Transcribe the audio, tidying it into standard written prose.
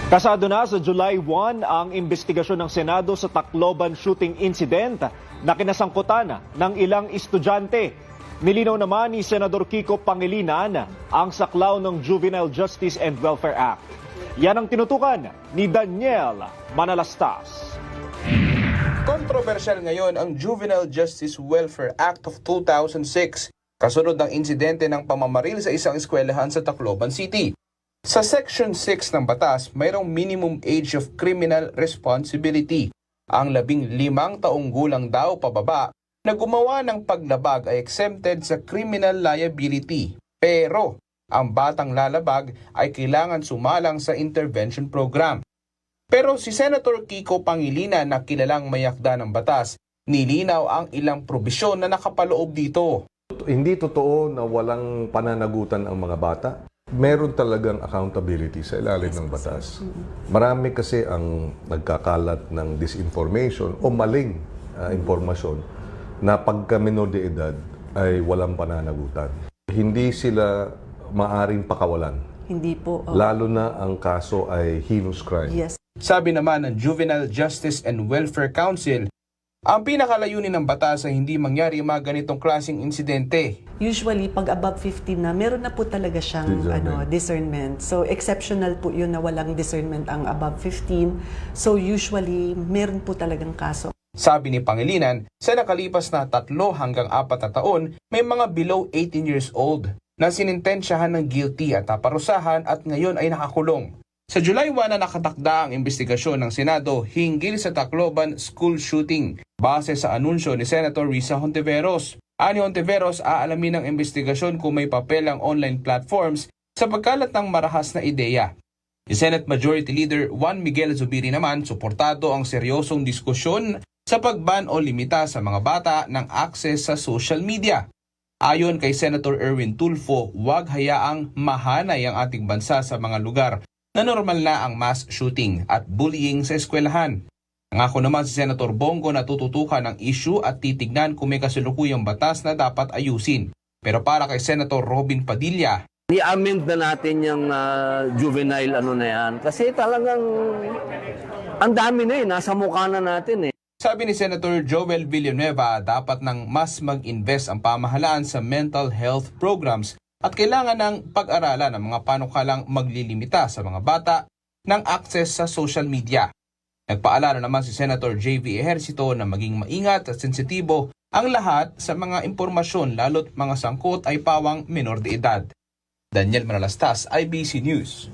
Kasado na sa July 1 ang investigasyon ng Senado sa Tacloban shooting incident na kinasangkutan ng ilang estudyante. Nilinaw naman ni Senador Kiko Pangilinan ang saklaw ng Juvenile Justice and Welfare Act. Yan ang tinutukan ni Daniel Manalastas. Kontrobersyal ngayon ang Juvenile Justice Welfare Act of 2006 kasunod ng insidente ng pamamaril sa isang eskwelahan sa Tacloban City. Sa Section 6 ng batas, mayroong minimum age of criminal responsibility. Ang 15 taong gulang daw pababa na gumawa ng paglabag ay exempted sa criminal liability. Pero ang batang lalabag ay kailangan sumalang sa intervention program. Pero si Senator Kiko Pangilinan na kilalang mayakda ng batas, nilinaw ang ilang probisyon na nakapaloob dito. Hindi totoo na walang pananagutan ang mga bata. Meron talagang accountability sa ilalim ng batas. Marami kasi ang nagkakalat ng disinformation o maling impormasyon na pagka minor de edad ay walang pananagutan. Hindi sila maaring pakawalan. Hindi po. Lalo na ang kaso ay heinous crime. Yes. Sabi naman ng Juvenile Justice and Welfare Council, ang pinakalayunin ng batas ay hindi mangyari mga ganitong klaseng insidente. Usually, pag above 15 na, meron na po talaga siyang discernment. So, exceptional po yun na walang discernment ang above 15. So, usually, meron po talagang kaso. Sabi ni Pangilinan, sa nakalipas na 3 hanggang 4 na taon, may mga below 18 years old na sinintensyahan ng guilty at naparusahan at ngayon ay nakakulong. Sa July 1 na nakatakda ang investigasyon ng Senado hinggil sa Tacloban school shooting base sa anunsyo ni Senator Risa Hontiveros. Ani Hontiveros, aalamin ng investigasyon kung may papel ang online platforms sa pagkalat ng marahas na ideya. Si Senate Majority Leader Juan Miguel Zubiri naman, suportado ang seryosong diskusyon sa pagban o limita sa mga bata ng access sa social media. Ayon kay Senator Erwin Tulfo, huwag hayaang mahanay ang ating bansa sa mga lugar na normal na ang mass shooting at bullying sa eskwelahan. Nangako naman si Senator Bongo na tututukan ang issue at titignan kung may kasalukuyang batas na dapat ayusin. Pero para kay Senator Robin Padilla, i-amend na natin yung juvenile na yan. Kasi talagang ang dami na nasa mukha na natin . Sabi ni Senator Joel Villanueva, dapat nang mas mag-invest ang pamahalaan sa mental health programs at kailangan ng pag-aralan ng mga panukalang maglilimita sa mga bata ng access sa social media. Nagpaalala naman si Senator J.V. Ejercito na maging maingat at sensitibo ang lahat sa mga impormasyon lalo't mga sangkot ay pawang menor de edad. Daniel Manalastas, IBC News.